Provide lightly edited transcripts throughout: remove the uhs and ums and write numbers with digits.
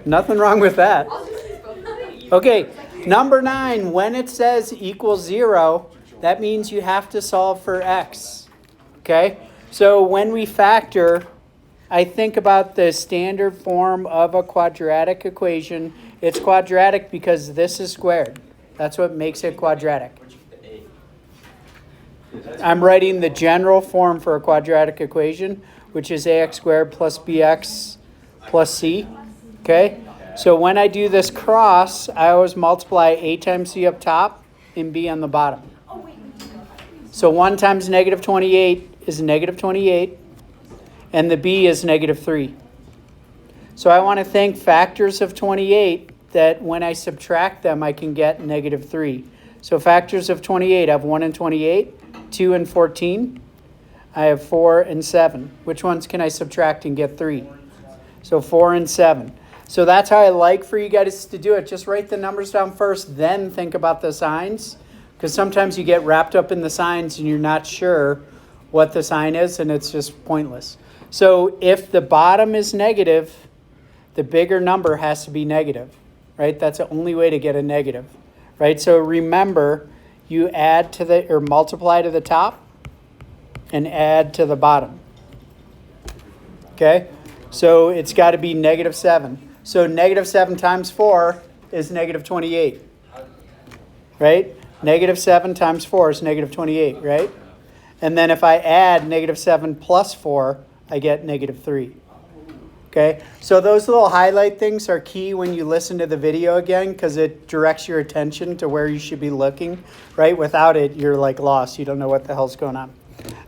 Nothing wrong with that. Okay, number 9, when it says equals 0, that means you have to solve for x. Okay, so when we factor, I think about the standard form of a quadratic equation. It's quadratic because this is squared. That's what makes it quadratic. I'm writing the general form for a quadratic equation, which is ax squared plus bx plus c. Okay? So when I do this cross, I always multiply a times c up top and b on the bottom. So 1 times negative 28 is negative 28, and the b is negative 3. So I want to think factors of 28 that when I subtract them, I can get negative 3. So factors of 28, I have 1 and 28, 2 and 14. I have 4 and 7. Which ones can I subtract and get 3? So 4 and 7. So that's how I like for you guys to do it. Just write the numbers down first, then think about the signs. Because sometimes you get wrapped up in the signs and you're not sure what the sign is, and it's just pointless. So if the bottom is negative, the bigger number has to be negative, right? That's the only way to get a negative, right? So remember, you add to the, or multiply to the top and add to the bottom. Okay? So it's got to be negative 7. So negative 7 times 4 is negative 28, right? Negative 7 times 4 is negative 28, right? And then if I add negative 7 plus 4, I get negative 3. Okay? So those little highlight things are key when you listen to the video again, because it directs your attention to where you should be looking, right? Without it, you're like lost. You don't know what the hell's going on.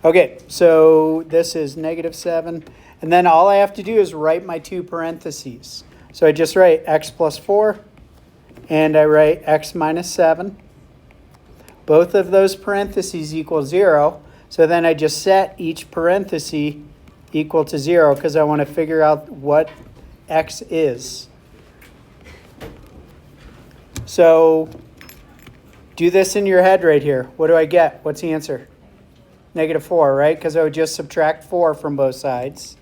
Okay, so this is negative 7. And then all I have to do is write my 2 parentheses. So I just write x plus 4, and I write x minus 7. Both of those parentheses equal 0. So then I just set each parenthesis equal to 0 because I want to figure out what x is. So do this in your head right here. What do I get? What's the answer? Negative 4, right? Because I would just subtract 4 from both sides.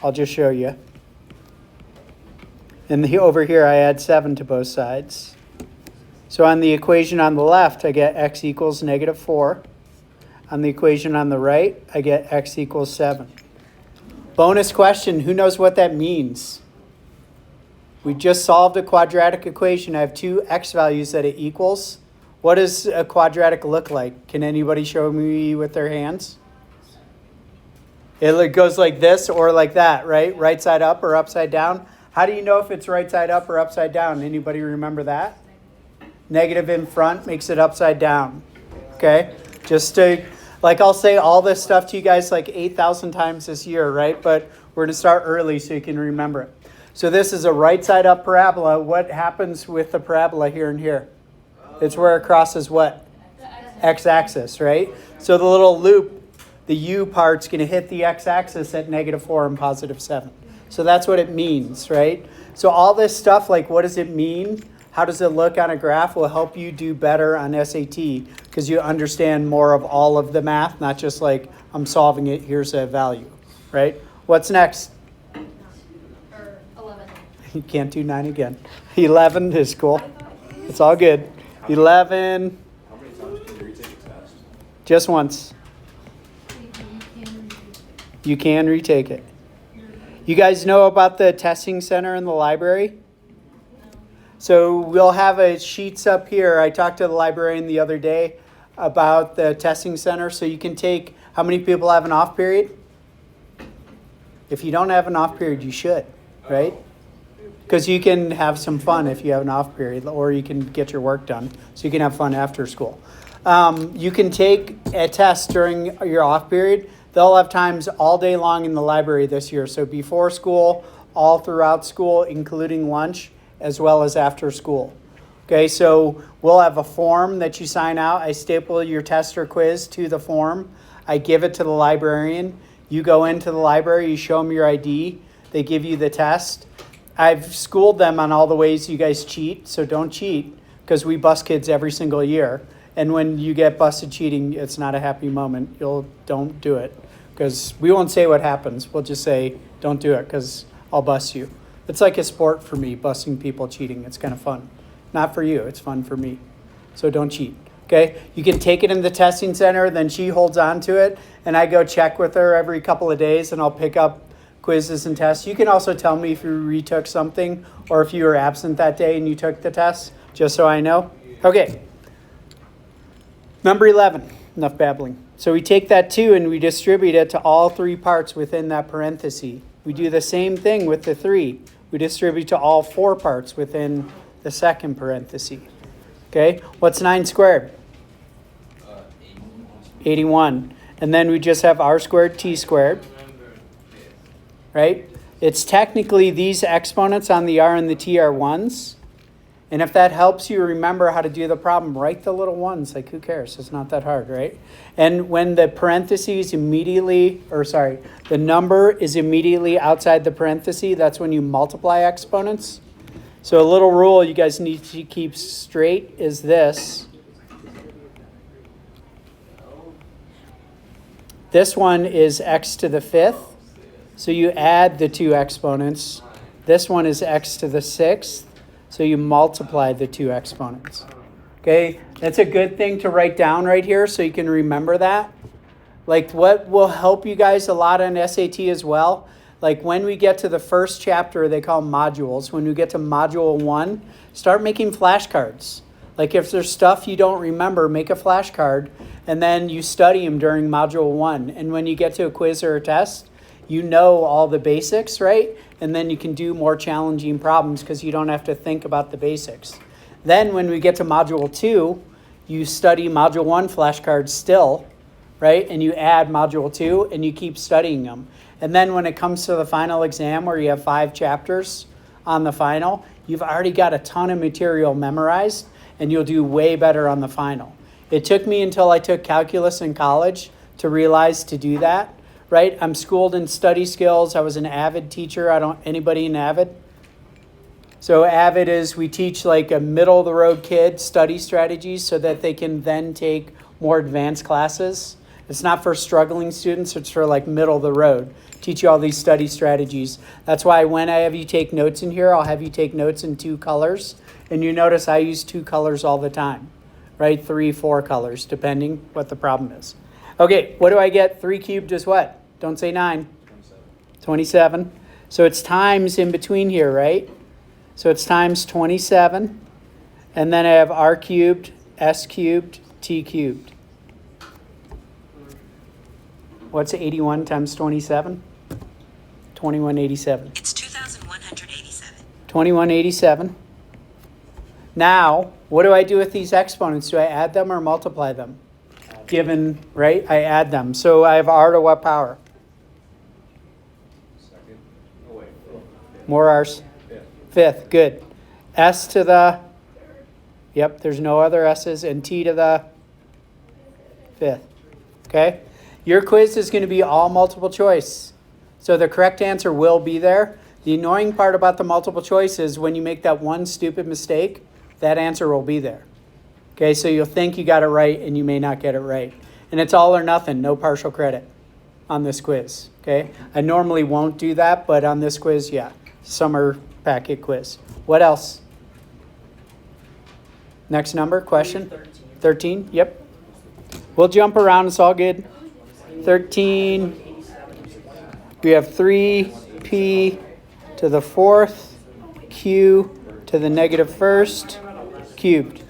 I'll just show you. And over here I add 7 to both sides. So on the equation on the left, I get x equals negative 4. On the equation on the right, I get x equals 7. Bonus question, who knows what that means? We just solved a quadratic equation. I have 2 x values that it equals. What does a quadratic look like? Can anybody show me with their hands? It goes like this or like that, right? Right side up or upside down. How do you know if it's right side up or upside down? Anybody remember that? Negative in front makes it upside down. Okay? Just to, like I'll say all this stuff to you guys like 8,000 times this year, right? But we're going to start early so you can remember it. So this is a right side up parabola. What happens with the parabola here and here? It's where it crosses what? X-axis, right? So the little loop, the U part's going to hit the x-axis at negative 4 and positive 7. So that's what it means, right? So all this stuff, like what does it mean? How does it look on a graph will help you do better on SAT because you understand more of all of the math, not just like I'm solving it, here's a value, right? What's next? 11. You can't do 9 again. 11 is cool. It's all good. 11. How many times can you retake a test? Just once. You can retake it. You guys know about the testing center in the library? So we'll have sheets up here. I talked to the librarian the other day about the testing center. So you can take, how many people have an off period? If you don't have an off period, you should, right? Because you can have some fun if you have an off period, or you can get your work done. So you can have fun after school. You can take a test during your off period. They'll have times all day long in the library this year. So before school, all throughout school, including lunch, as well as after school. Okay, so we'll have a form that you sign out. I staple your test or quiz to the form. I give it to the librarian. You go into the library, you show them your ID. They give you the test. I've schooled them on all the ways you guys cheat, so don't cheat, because we bust kids every single year. And when you get busted cheating, it's not a happy moment. Don't do it, because we won't say what happens. We'll just say, don't do it, because I'll bust you. It's like a sport for me, busting people cheating. It's kind of fun. Not for you, it's fun for me. So don't cheat, okay? You can take it in the testing center, then she holds on to it, and I go check with her every couple of days, and I'll pick up quizzes and tests. You can also tell me if you retook something or if you were absent that day and you took the test, just so I know. Okay. Number 11, enough babbling. So we take that 2 and we distribute it to all 3 parts within that parenthesis. We do the same thing with the 3. We distribute to all 4 parts within the second parenthesis. Okay, what's 9 squared? 81. And then we just have r squared, t squared. Right? It's technically these exponents on the r and the t are 1s. And if that helps you remember how to do the problem, write the little 1s. Like, who cares? It's not that hard, right? And when the parentheses the number is immediately outside the parenthesis, that's when you multiply exponents. So a little rule you guys need to keep straight is this. This one is x to the 5th. So you add the 2 exponents. This one is x to the 6th. So you multiply the 2 exponents. Okay, that's a good thing to write down right here so you can remember that. Like, what will help you guys a lot on SAT as well, like when we get to the first chapter, they call them modules. When we get to module 1, start making flashcards. Like if there's stuff you don't remember, make a flashcard, and then you study them during module 1. And when you get to a quiz or a test, you know all the basics, right? And then you can do more challenging problems because you don't have to think about the basics. Then when we get to module 2, you study module 1 flashcards still, right? And you add module 2 and you keep studying them. And then when it comes to the final exam where you have 5 chapters on the final, you've already got a ton of material memorized and you'll do way better on the final. It took me until I took calculus in college to realize to do that. Right? I'm schooled in study skills. I was an AVID teacher. Anybody in AVID? So AVID is we teach like a middle of the road kid study strategies so that they can then take more advanced classes. It's not for struggling students. It's for like middle of the road. Teach you all these study strategies. That's why when I have you take notes in here, I'll have you take notes in 2 colors. And you notice I use 2 colors all the time, right? 3, 4 colors, depending what the problem is. Okay, what do I get? 3 cubed is what? Don't say 9. 27. So it's times in between here, right? So it's times 27. And then I have r cubed, s cubed, t cubed. What's 81 times 27? 2187. It's 2,187. 2187. Now, what do I do with these exponents? Do I add them or multiply them? Given, right? I add them. So I have r to what power? Second. Oh, wait. More r's. Fifth. Good. S to the, yep, there's no other s's, and t to the 5th. Okay? Your quiz is going to be all multiple choice. So the correct answer will be there. The annoying part about the multiple choice is when you make that one stupid mistake, that answer will be there. Okay, so you'll think you got it right and you may not get it right. And it's all or nothing, no partial credit on this quiz. Okay, I normally won't do that, but on this quiz, yeah, summer packet quiz. What else? Next number, question? 13, yep. We'll jump around, it's all good. 13, we have 3p to the 4th, q to the negative 1st, cubed.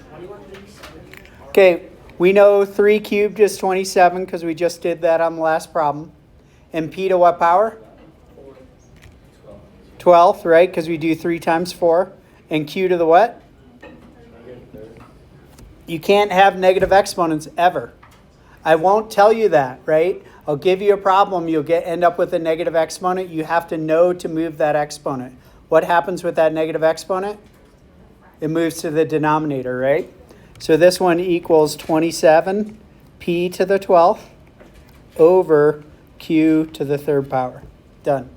Okay, we know 3 cubed is 27 because we just did that on the last problem. And p to what power? 12th, right? Because we do 3 times 4. And q to the what? You can't have negative exponents ever. I won't tell you that, right? I'll give you a problem. You'll end up with a negative exponent. You have to know to move that exponent. What happens with that negative exponent? It moves to the denominator, right? So this one equals 27 p to the 12th over q to the 3rd power. Done.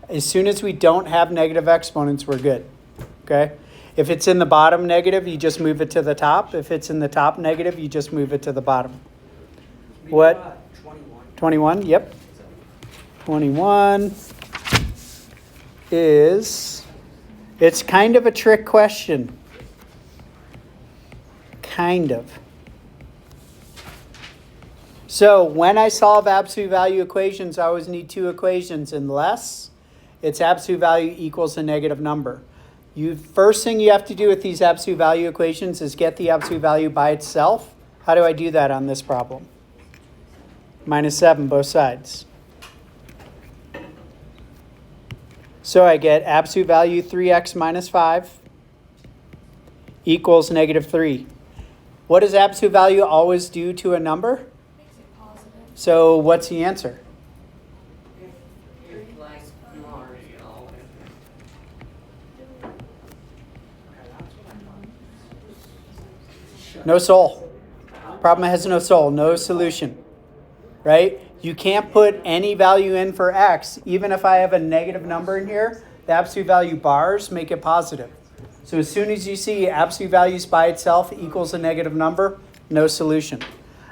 As soon as we don't have negative exponents, we're good. Okay? If it's in the bottom negative, you just move it to the top. If it's in the top negative, you just move it to the bottom. What? 21, yep. 21 is, it's kind of a trick question. Kind of. So when I solve absolute value equations, I always need two equations unless its absolute value equals a negative number. First thing you have to do with these absolute value equations is get the absolute value by itself. How do I do that on this problem? -7 both sides. So I get absolute value 3x minus 5 equals -3. What does absolute value always do to a number? Makes it positive. So what's the answer? No soul. Problem has no soul, no solution. Right? You can't put any value in for x. Even if I have a negative number in here, the absolute value bars make it positive. So as soon as you see absolute values by itself equals a negative number, no solution.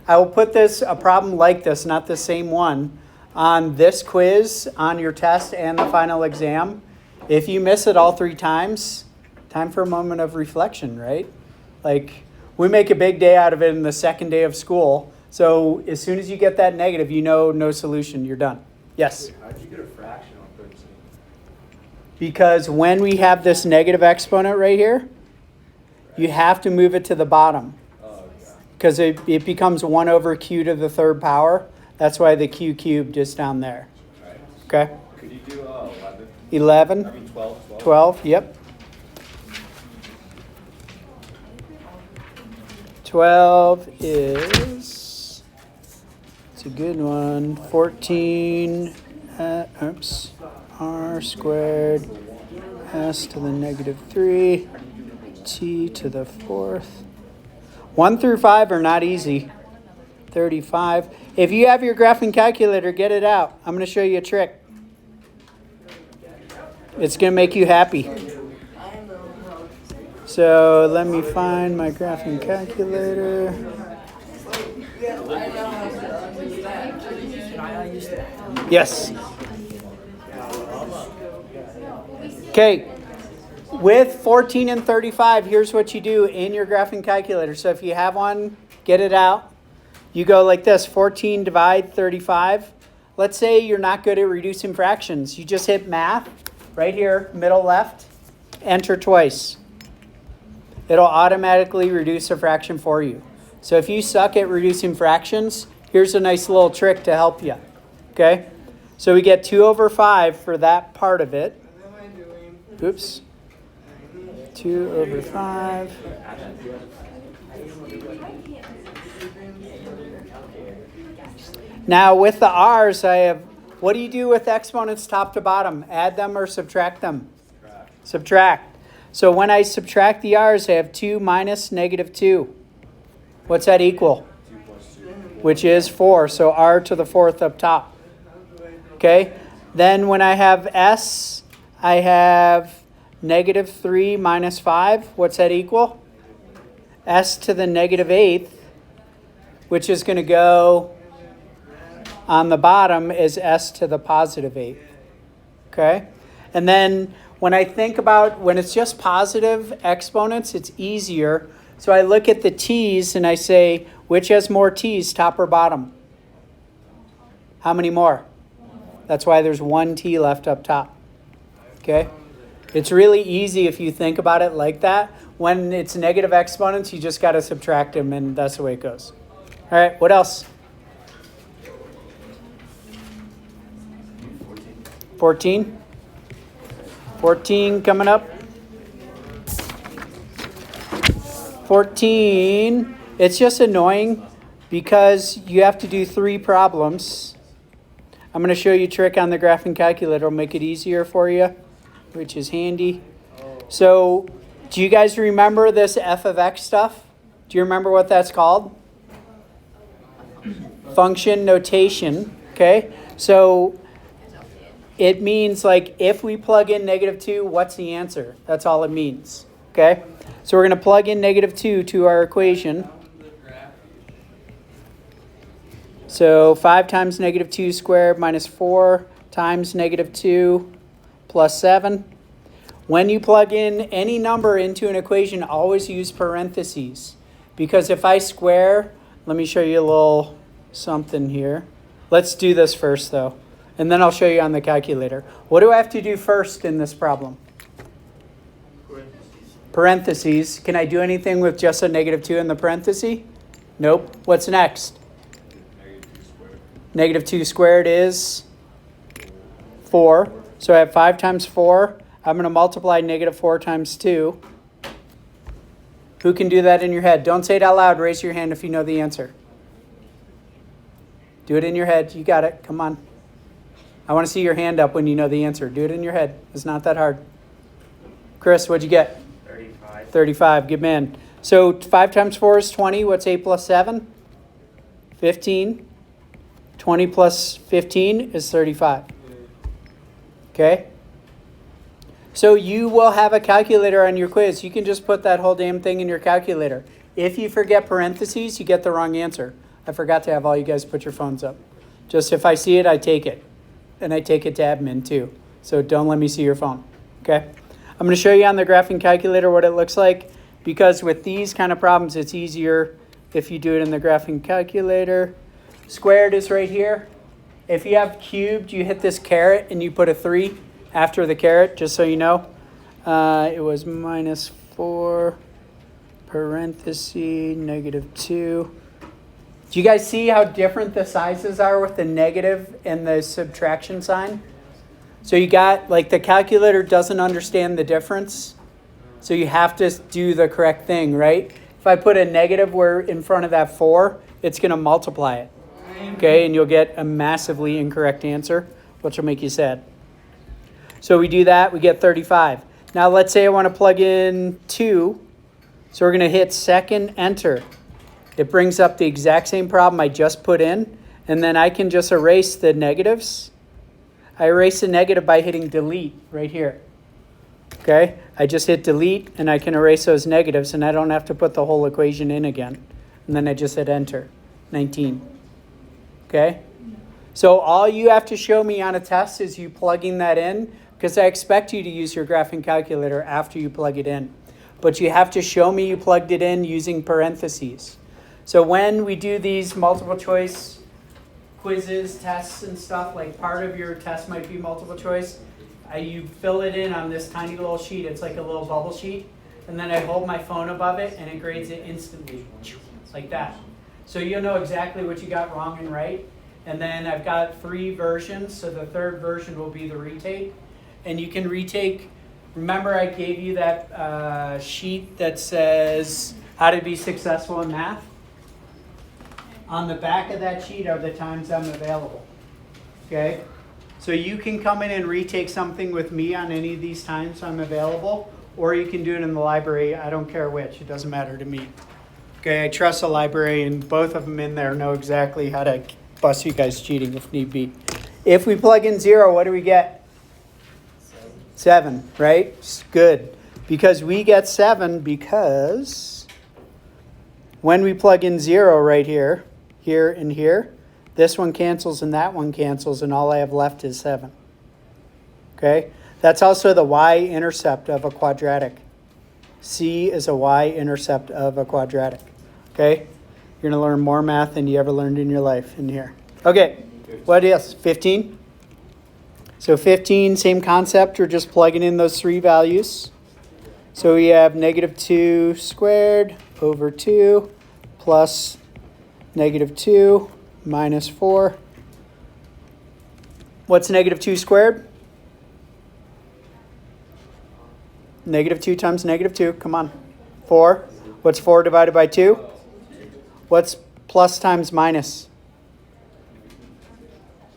I will put a problem like this, not the same one, on this quiz, on your test and the final exam. If you miss it all 3 times, time for a moment of reflection, right? Like, we make a big day out of it in the second day of school. So as soon as you get that negative, you know no solution, you're done. Yes? How'd you get a fraction on 13? Because when we have this negative exponent right here, you have to move it to the bottom. Oh, okay. Because it becomes 1 over q to the 3rd power. That's why the q cubed is down there. Right. Okay? Could you do 11? 11, I mean 12. 12, yep. 12 is, it's a good one, 14, r squared, s to the -3, t to the 4th. 1 through 5 are not easy. 35. If you have your graphing calculator, get it out. I'm going to show you a trick. It's going to make you happy. So let me find my graphing calculator. Yes. Okay. With 14 and 35, here's what you do in your graphing calculator. So if you have one, get it out. You go like this, 14 divide 35. Let's say you're not good at reducing fractions. You just hit math, right here, middle left, enter twice. It'll automatically reduce a fraction for you. So if you suck at reducing fractions, here's a nice little trick to help you. Okay? So we get 2 over 5 for that part of it. Oops. 2 over 5. Now with the r's, I have, what do you do with exponents top to bottom? Add them or subtract them? Subtract. So when I subtract the r's, I have 2 minus -2. What's that equal? 2 plus 2. Which is 4. So r to the 4th up top. Okay? Then when I have s, I have -3 minus 5. What's that equal? S to the -8th, which is going to go on the bottom is s to the +8th. Okay? And then when I think about when it's just positive exponents, it's easier. So I look at the t's and I say, which has more t's, top or bottom? How many more? That's why there's 1 t left up top. Okay? It's really easy if you think about it like that. When it's negative exponents, you just got to subtract them, and that's the way it goes. All right, what else? 14. 14 coming up. 14, it's just annoying because you have to do 3 problems. I'm going to show you a trick on the graphing calculator. It'll make it easier for you, which is handy. So, do you guys remember this f of x stuff? Do you remember what that's called? Function notation, okay? So, it means like if we plug in -2, what's the answer? That's all it means, okay? So we're going to plug in -2 to our equation. So 5 times -2 squared minus 4 times -2 plus 7. When you plug in any number into an equation, always use parentheses. Because if I square, let me show you a little something here. Let's do this first though, and then I'll show you on the calculator. What do I have to do first in this problem? Parentheses. Can I do anything with just a -2 in the parenthesis? Nope. What's next? -2 squared is 4. So I have 5 times 4. I'm going to multiply -4 times 2. Who can do that in your head? Don't say it out loud. Raise your hand if you know the answer. Do it in your head. You got it. Come on. I want to see your hand up when you know the answer. Do it in your head. It's not that hard. Chris, what'd you get? 35. 35. Good man. So 5 times 4 is 20. What's 8 plus 7? 15. 20 plus 15 is 35. Okay? So you will have a calculator on your quiz. You can just put that whole damn thing in your calculator. If you forget parentheses, you get the wrong answer. I forgot to have all you guys put your phones up. Just if I see it, I take it. And I take it to admin too. So don't let me see your phone. Okay? I'm going to show you on the graphing calculator what it looks like. Because with these kind of problems, it's easier if you do it in the graphing calculator. Squared is right here. If you have cubed, you hit this caret and you put a 3 after the caret, just so you know. It was -4, parenthesis, -2. Do you guys see how different the sizes are with the negative and the subtraction sign? So you got, like, the calculator doesn't understand the difference. So you have to do the correct thing, right? If I put a negative where in front of that 4, it's going to multiply it. Okay, and you'll get a massively incorrect answer, which will make you sad. So we do that, we get 35. Now let's say I want to plug in 2. So we're going to hit second enter. It brings up the exact same problem I just put in, and then I can just erase the negatives. I erase the negative by hitting delete right here. Okay, I just hit delete and I can erase those negatives and I don't have to put the whole equation in again. And then I just hit enter, 19. Okay, so all you have to show me on a test is you plugging that in, because I expect you to use your graphing calculator after you plug it in. But you have to show me you plugged it in using parentheses. So when we do these multiple choice quizzes, tests and stuff, like part of your test might be multiple choice, you fill it in on this tiny little sheet. It's like a little bubble sheet. And then I hold my phone above it and it grades it instantly, like that. So you'll know exactly what you got wrong and right. And then I've got 3 versions. So the third version will be the retake. And you can retake. Remember I gave you that sheet that says how to be successful in math? On the back of that sheet are the times I'm available. Okay? So you can come in and retake something with me on any of these times I'm available, or you can do it in the library. I don't care which. It doesn't matter to me. Okay, I trust the library, and both of them in there know exactly how to bust you guys cheating if need be. If we plug in 0, what do we get? 7, right? Good. Because we get 7 because when we plug in 0 right here, here and here, this one cancels and that one cancels, and all I have left is 7. Okay? That's also the y-intercept of a quadratic. C is a y-intercept of a quadratic. Okay? You're going to learn more math than you ever learned in your life in here. Okay. What else? 15? So 15, same concept. We're just plugging in those 3 values. So we have -2 squared over 2 plus -2 minus 4. What's -2 squared? -2 times -2. Come on. 4. What's 4 divided by 2? What's plus times minus?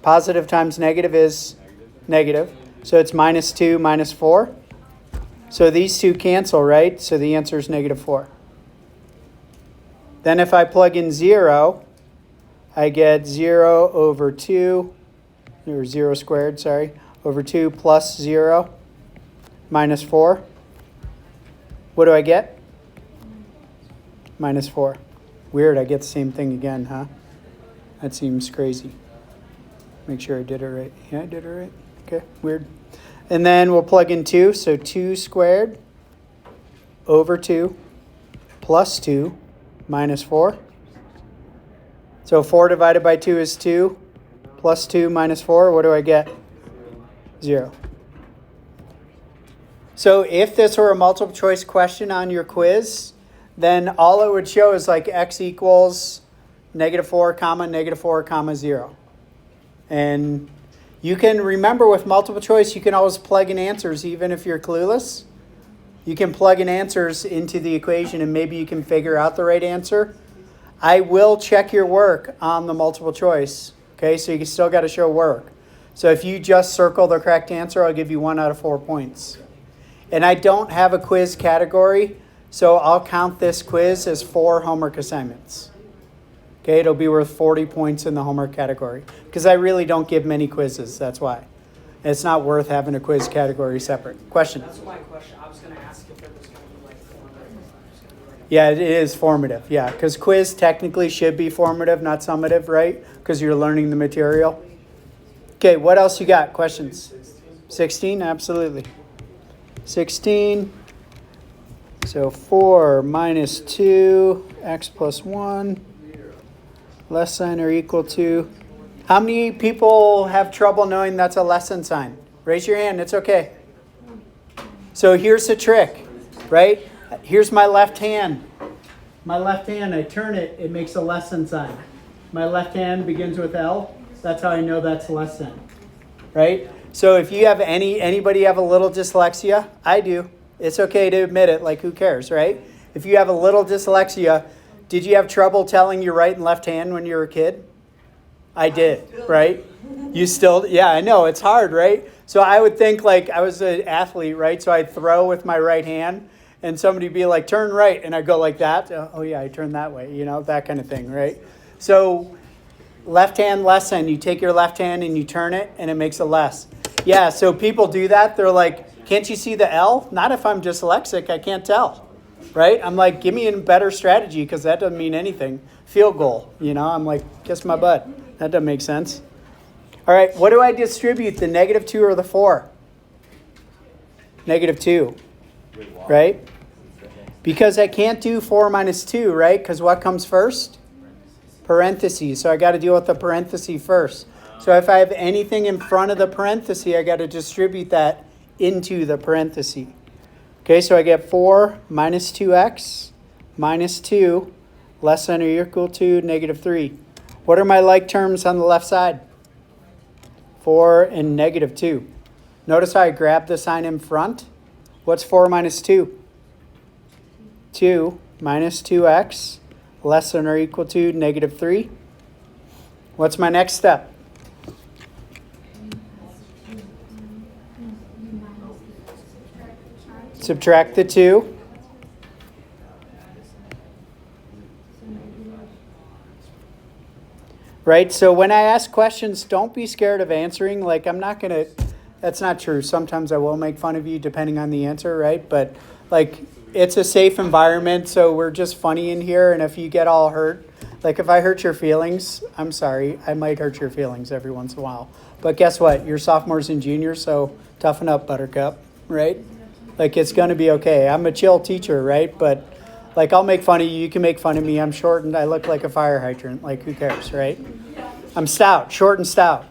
Positive times negative is negative. So it's -2 minus 4. So these two cancel, right? So the answer is -4. Then if I plug in 0, I get 0 over 2, or 0 squared, sorry, over 2 plus 0 minus 4. What do I get? -4. Weird, I get the same thing again, huh? That seems crazy. Make sure I did it right. Yeah, I did it right. Okay, weird. And then we'll plug in 2. So 2 squared over 2 plus 2 minus 4. So 4 divided by 2 is 2. Plus 2 minus 4, what do I get? 0. So if this were a multiple choice question on your quiz, then all it would show is like x equals -4 comma -4 comma 0. And you can remember with multiple choice, you can always plug in answers even if you're clueless. You can plug in answers into the equation and maybe you can figure out the right answer. I will check your work on the multiple choice. Okay, so you still got to show work. So if you just circle the correct answer, I'll give you 1 out of 4 points. And I don't have a quiz category, so I'll count this quiz as 4 homework assignments. Okay, it'll be worth 40 points in the homework category. Because I really don't give many quizzes, that's why. It's not worth having a quiz category separate. Question? That's my question. I was going to ask if it was going to be like formative. Yeah, it is formative, yeah. Because quiz technically should be formative, not summative, right? Because you're learning the material. Okay, what else you got? Questions? 16, absolutely. 16. So 4 minus 2, x plus 1, less sign or equal to. How many people have trouble knowing that's a less than sign? Raise your hand, it's okay. So here's the trick, right? Here's my left hand. My left hand, I turn it, it makes a less than sign. My left hand begins with L. That's how I know that's less than, right? So if you have anybody have a little dyslexia, I do. It's okay to admit it, like who cares, right? If you have a little dyslexia, did you have trouble telling your right and left hand when you were a kid? I did, right? You still, yeah, I know, it's hard, right? So I would think like I was an athlete, right? So I'd throw with my right hand and somebody be like, turn right. And I go like that. Oh yeah, I turn that way, that kind of thing, right? So left hand lesson, you take your left hand and you turn it and it makes a less. Yeah, so people do that. They're like, can't you see the L? Not if I'm dyslexic, I can't tell, right? I'm like, give me a better strategy because that doesn't mean anything. Field goal, I'm like, kiss my butt. That doesn't make sense. All right, what do I distribute, the -2 or the 4? -2, right? Because I can't do 4 minus 2, right? Because what comes first? Parentheses. So I got to deal with the parenthesis first. So if I have anything in front of the parenthesis, I got to distribute that into the parenthesis. Okay, so I get 4 minus 2x minus 2 less than or equal to -3. What are my like terms on the left side? 4 and -2. Notice how I grabbed the sign in front. What's 4 minus 2? 2 minus 2x less than or equal to -3. What's my next step? Subtract the 2. Right? So when I ask questions, don't be scared of answering. Like, I'm not going to, that's not true. Sometimes I will make fun of you depending on the answer, right? But, like, it's a safe environment, so we're just funny in here. And if you get all hurt, like if I hurt your feelings, I'm sorry. I might hurt your feelings every once in a while. But guess what? You're sophomores and juniors, so toughen up, buttercup, right? Like, it's going to be okay. I'm a chill teacher, right? But, like, I'll make fun of you. You can make fun of me. I'm short and I look like a fire hydrant. Like, who cares, right? I'm stout, short and stout.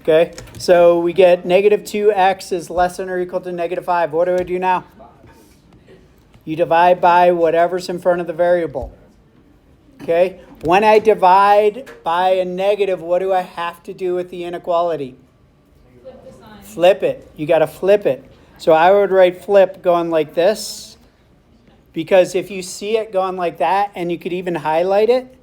Okay? So we get -2x is less than or equal to -5. What do I do now? You divide by whatever's in front of the variable. Okay? When I divide by a negative, what do I have to do with the inequality? Flip the sign. Flip it. You got to flip it. So I would write flip going like this. Because if you see it going like that, and you could even highlight it,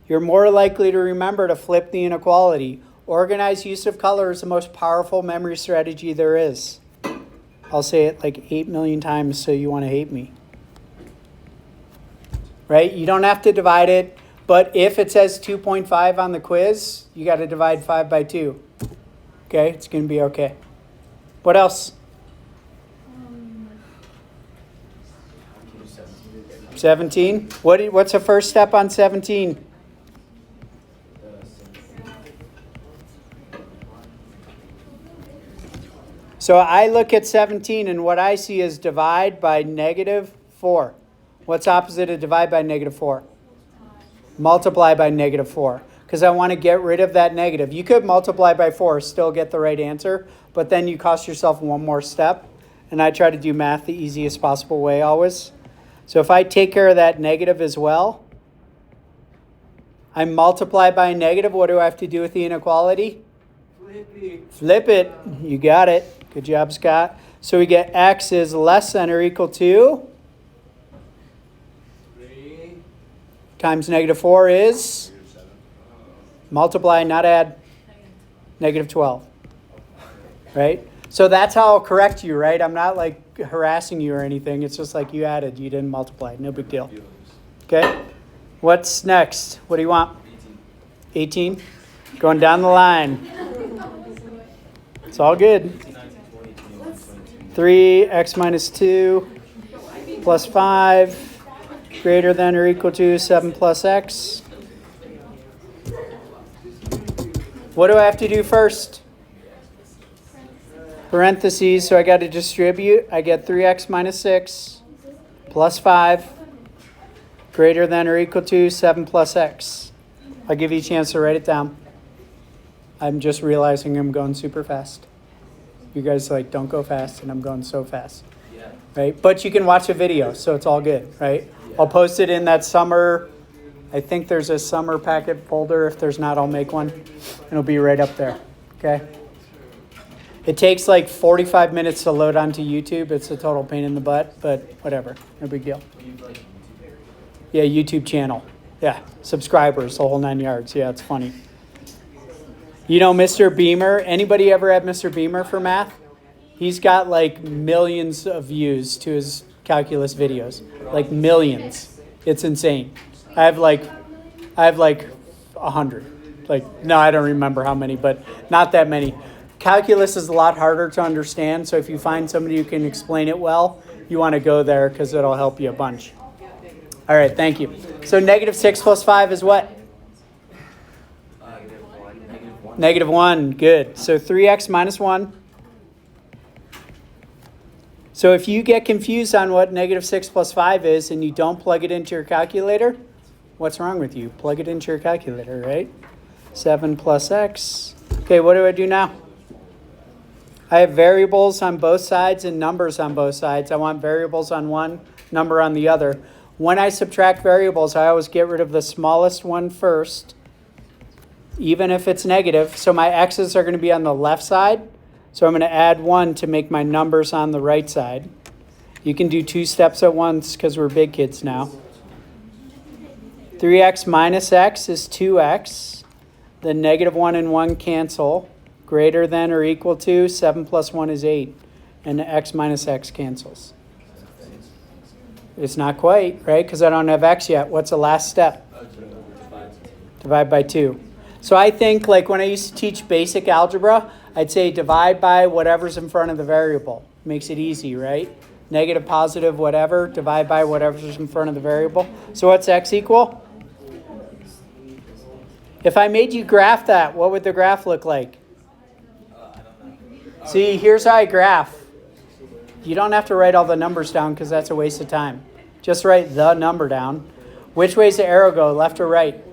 you're more likely to remember to flip the inequality. Organized use of color is the most powerful memory strategy there is. I'll say it like 8 million times, so you want to hate me. Right? You don't have to divide it, but if it says 2.5 on the quiz, you got to divide 5 by 2. Okay? It's going to be okay. What else? 17. What's the first step on 17? So I look at 17 and what I see is divide by -4. What's opposite of divide by -4? Multiply by -4. Because I want to get rid of that negative. You could multiply by 4, still get the right answer, but then you cost yourself one more step. And I try to do math the easiest possible way always. So if I take care of that negative as well, I multiply by a negative. What do I have to do with the inequality? Flip it. You got it. Good job, Scott. So we get x is less than or equal to 3. times -4 is multiply, not add, -12. Right? So that's how I'll correct you, right? I'm not like harassing you or anything. It's just like you added, you didn't multiply. No big deal. Okay? What's next? What do you want? 18? Going down the line. It's all good. 3x minus 2 plus 5 greater than or equal to 7 plus x. What do I have to do first? Parentheses, so I got to distribute. I get 3x minus 6 plus 5 greater than or equal to 7 plus x. I'll give you a chance to write it down. I'm just realizing I'm going super fast. You guys don't go fast, and I'm going so fast. Yeah. Right? But you can watch a video, so it's all good, right? I'll post it in that summer. I think there's a summer packet folder. If there's not, I'll make one. It'll be right up there. Okay? It takes 45 minutes to load onto YouTube. It's a total pain in the butt, but whatever. No big deal. Yeah, YouTube channel. Yeah, subscribers, the whole 9 yards. Yeah, it's funny. You know Mr. Beamer? Anybody ever had Mr. Beamer for math? He's got millions of views to his calculus videos. Millions. It's insane. I have 100. No, I don't remember how many, but not that many. Calculus is a lot harder to understand, so if you find somebody who can explain it well, you want to go there because it'll help you a bunch. All right, thank you. So -6 plus 5 is what? -1, good. So 3x minus 1. So if you get confused on what -6 plus 5 is and you don't plug it into your calculator, what's wrong with you? Plug it into your calculator, right? 7 plus x. Okay, what do I do now? I have variables on both sides and numbers on both sides. I want variables on one, number on the other. When I subtract variables, I always get rid of the smallest one first, even if it's negative. So my x's are going to be on the left side. So I'm going to add 1 to make my numbers on the right side. You can do 2 steps at once because we're big kids now. 3x minus x is 2x. The -1 and 1 cancel. Greater than or equal to 7 plus 1 is 8. And the x minus x cancels. It's not quite, right? Because I don't have x yet. What's the last step? Divide by 2. So I think when I used to teach basic algebra, I'd say divide by whatever's in front of the variable. Makes it easy, right? Negative, positive, whatever. Divide by whatever's in front of the variable. So what's x equal? If I made you graph that, what would the graph look like? See, here's how I graph. You don't have to write all the numbers down because that's a waste of time. Just write the number down. Which way does the arrow go, left or right?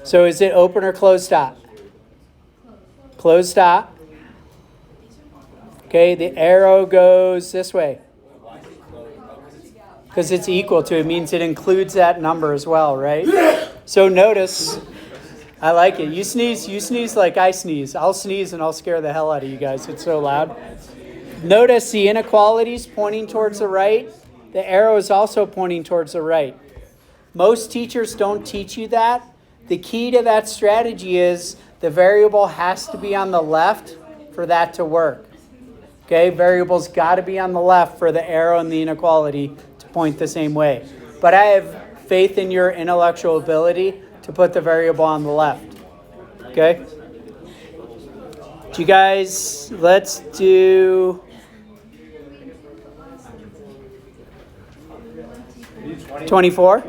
So is it open or closed dot? Closed dot. Okay, the arrow goes this way. Because it's equal to, it means it includes that number as well, right? So notice, I like it. You sneeze like I sneeze. I'll sneeze and I'll scare the hell out of you guys. It's so loud. Notice the inequalities pointing towards the right. The arrow is also pointing towards the right. Most teachers don't teach you that. The key to that strategy is the variable has to be on the left for that to work. Okay, variable's got to be on the left for the arrow and the inequality to point the same way. But I have faith in your intellectual ability to put the variable on the left. Okay? You guys, let's do 24.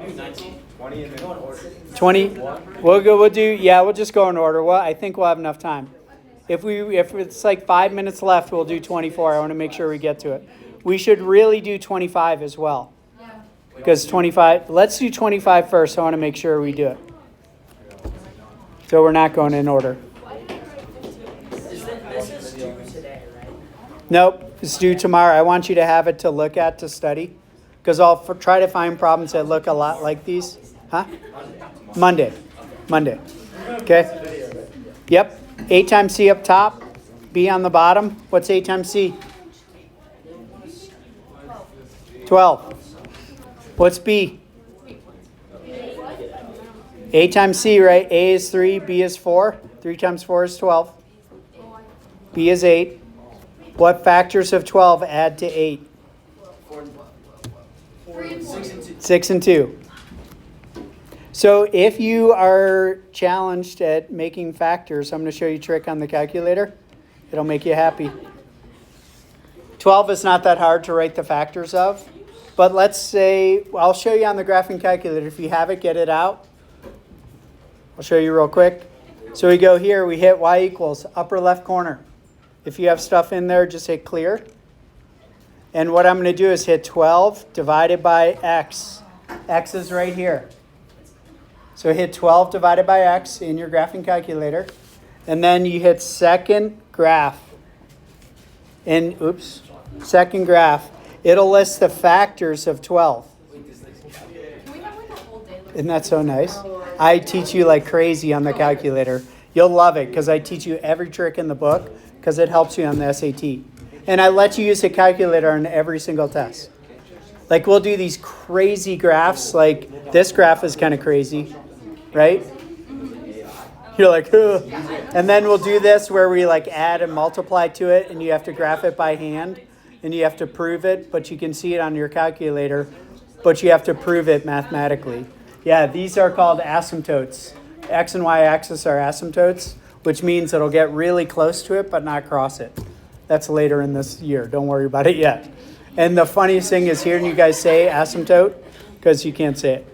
20. We'll just go in order. Well, I think we'll have enough time. If it's like 5 minutes left, we'll do 24. I want to make sure we get to it. We should really do 25 as well. Because 25, let's do 25 first. I want to make sure we do it. So we're not going in order. This is due today, right? Nope, it's due tomorrow. I want you to have it to look at, to study. Because I'll try to find problems that look a lot like these. Huh? Monday. Okay? Yep. A times C up top, B on the bottom. What's A times C? 12. What's B? A times C, right? A is 3, B is 4. 3 times 4 is 12. B is 8. What factors of 12 add to 8? 6 and 2. So if you are challenged at making factors, I'm going to show you a trick on the calculator. It'll make you happy. 12 is not that hard to write the factors of. But let's say, I'll show you on the graphing calculator. If you have it, get it out. I'll show you real quick. So we go here, we hit y equals upper left corner. If you have stuff in there, just hit clear. And what I'm going to do is hit 12 divided by x. X is right here. So hit 12 divided by x in your graphing calculator. And then you hit second graph. And, second graph. It'll list the factors of 12. Isn't that so nice? I teach you like crazy on the calculator. You'll love it because I teach you every trick in the book because it helps you on the SAT. And I let you use a calculator on every single test. Like we'll do these crazy graphs. Like this graph is kind of crazy, right? You're like, ugh. And then we'll do this where we like add and multiply to it and you have to graph it by hand. And you have to prove it, but you can see it on your calculator, but you have to prove it mathematically. Yeah, these are called asymptotes. X and Y axis are asymptotes, which means it'll get really close to it, but not cross it. That's later in this year. Don't worry about it yet. And the funniest thing is hearing you guys say asymptote, because you can't say it.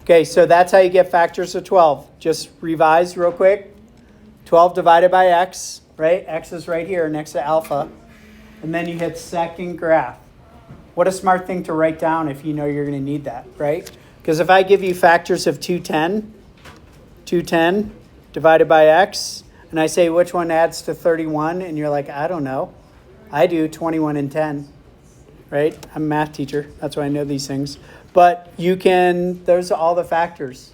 Okay, so that's how you get factors of 12. Just revise real quick. 12 divided by x, right? X is right here next to alpha. And then you hit second graph. What a smart thing to write down if you know you're going to need that, right? Because if I give you factors of 210 divided by x, and I say which one adds to 31, and you're like, I don't know. I do 21 and 10, right? I'm a math teacher. That's why I know these things. But you can, those are all the factors,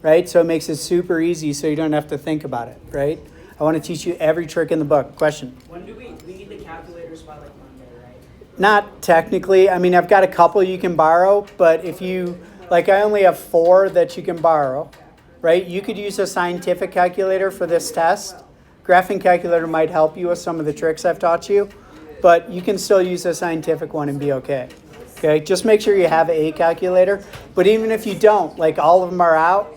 right? So it makes it super easy so you don't have to think about it, right? I want to teach you every trick in the book. Question? When do we need the calculators by like Monday, right? Not technically. I mean, I've got a couple you can borrow, but if you, like I only have 4 that you can borrow, right? You could use a scientific calculator for this test. Graphing calculator might help you with some of the tricks I've taught you, but you can still use a scientific one and be okay. Okay, just make sure you have a calculator. But even if you don't, like all of them are out,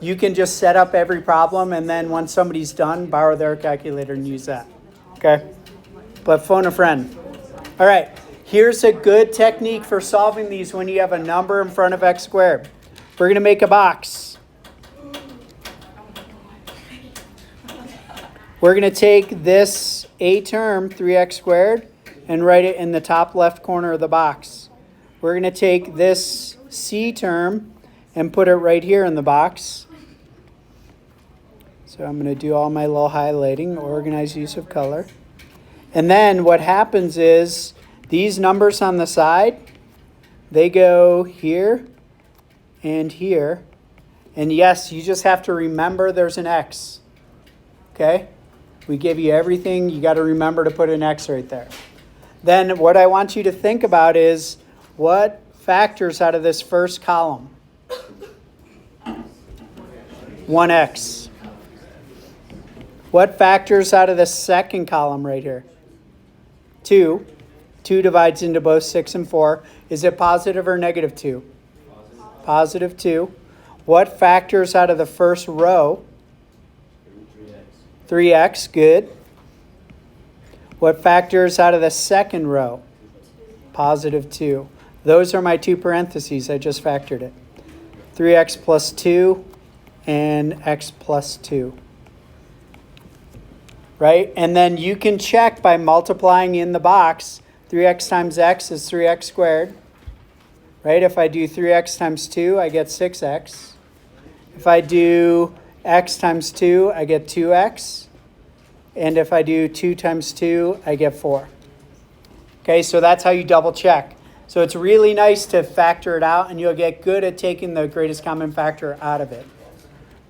you can just set up every problem, and then once somebody's done, borrow their calculator and use that. Okay? But phone a friend. All right. Here's a good technique for solving these when you have a number in front of x squared. We're going to make a box. We're going to take this a term, 3x squared, and write it in the top left corner of the box. We're going to take this c term and put it right here in the box. So I'm going to do all my little highlighting, organized use of color. And then what happens is these numbers on the side, they go here and here. And yes, you just have to remember there's an x. Okay? We give you everything. You got to remember to put an x right there. Then what I want you to think about is what factors out of this first column? 1x. What factors out of the second column right here? 2. 2 divides into both 6 and 4. Is it positive or negative 2? Positive 2. What factors out of the first row? 3x, good. What factors out of the second row? Positive 2. Those are my 2 parentheses. I just factored it. 3x plus 2 and x plus 2. right? And then you can check by multiplying in the box. 3x times x is 3x squared, right? If I do 3x times 2, I get 6x. If I do x times 2, I get 2x. And if I do 2 times 2, I get 4. Okay, so that's how you double check. So it's really nice to factor it out, and you'll get good at taking the greatest common factor out of it.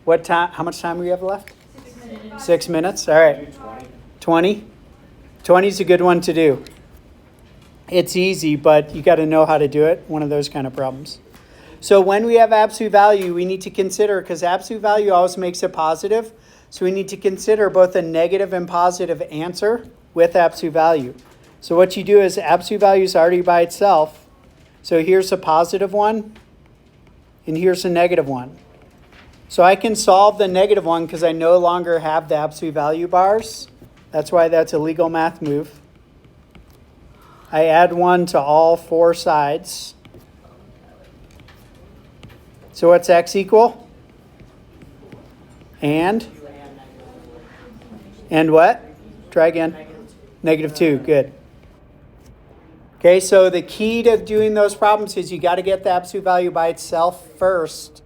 What time? How much time do we have left? 6 minutes. 6 minutes? All right. 20? 20 is a good one to do. It's easy, but you got to know how to do it. One of those kind of problems. So when we have absolute value, we need to consider, because absolute value always makes it positive, so we need to consider both a negative and positive answer with absolute value. So what you do is absolute value is already by itself. So here's a positive one, and here's a negative one. So I can solve the negative one because I no longer have the absolute value bars. That's why that's a legal math move. I add 1 to all 4 sides. So what's x equal? And what? Try again. -2, good. Okay, so the key to doing those problems is you got to get the absolute value by itself first,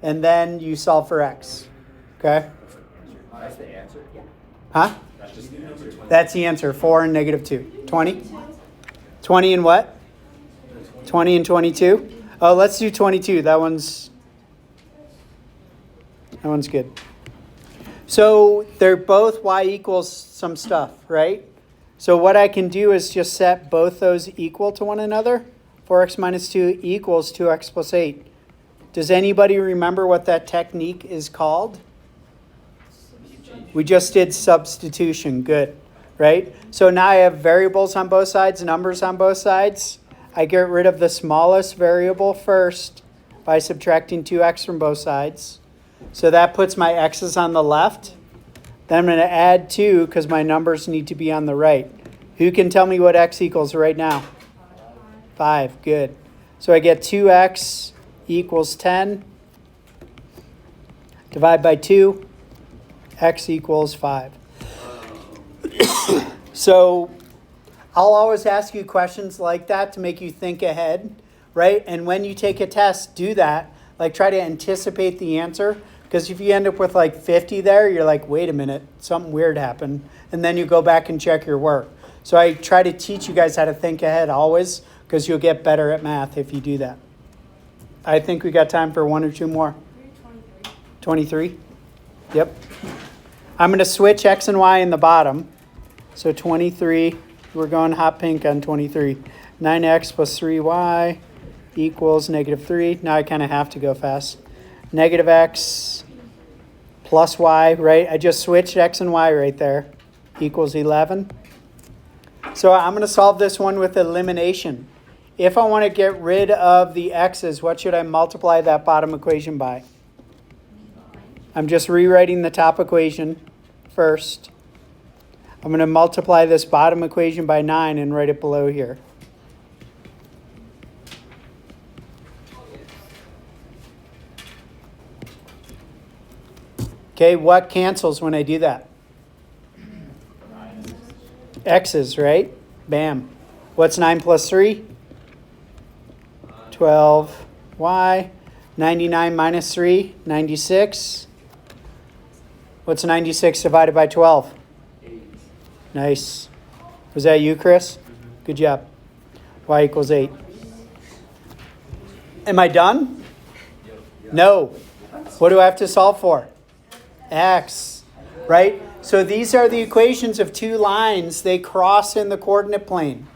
and then you solve for x. Okay? That's the answer? Huh? That's just the answer. That's the answer, 4 and -2. 20? 20 and what? 20 and 22? Oh, let's do 22. That one's good. So they're both y equals some stuff, right? So what I can do is just set both those equal to one another. 4x minus 2 equals 2x plus 8. Does anybody remember what that technique is called? We just did substitution. Good, right? So now I have variables on both sides, numbers on both sides. I get rid of the smallest variable first by subtracting 2x from both sides. So that puts my x's on the left. Then I'm going to add 2 because my numbers need to be on the right. Who can tell me what x equals right now? 5, good. So I get 2x equals 10. Divide by 2, x equals 5. So I'll always ask you questions like that to make you think ahead, right? And when you take a test, do that. Like try to anticipate the answer. Because if you end up with like 50 there, you're like, wait a minute, something weird happened. And then you go back and check your work. So I try to teach you guys how to think ahead always, because you'll get better at math if you do that. I think we got time for 1 or 2 more. 23? Yep. I'm going to switch x and y in the bottom. So 23, we're going hot pink on 23. 9x plus 3y equals -3. Now I kind of have to go fast. -x plus y, right? I just switched x and y right there. Equals 11. So I'm going to solve this one with elimination. If I want to get rid of the x's, what should I multiply that bottom equation by? I'm just rewriting the top equation first. I'm going to multiply this bottom equation by 9 and write it below here. Okay, what cancels when I do that? X's, right? Bam. What's 9 plus 3? 12y. 99 minus 3? 96. What's 96 divided by 12? 8. Nice. Was that you, Chris? Good job. Y equals 8. Am I done? No. What do I have to solve for? X, right? So these are the equations of 2 lines. They cross in the coordinate plane.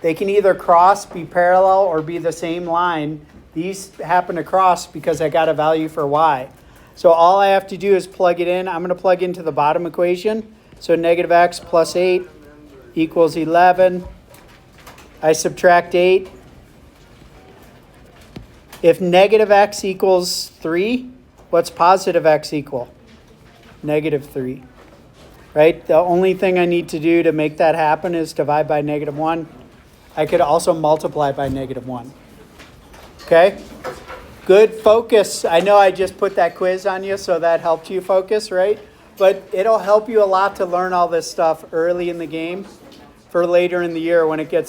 They can either cross, be parallel, or be the same line. These happen to cross because I got a value for y. So all I have to do is plug it in. I'm going to plug into the bottom equation. So -x plus 8 equals 11. I subtract 8. If -x equals 3, what's positive x equal? -3, right? The only thing I need to do to make that happen is divide by -1. I could also multiply by -1. Okay? Good focus. I know I just put that quiz on you, so that helped you focus, right? But it'll help you a lot to learn all this stuff early in the game for later in the year when it gets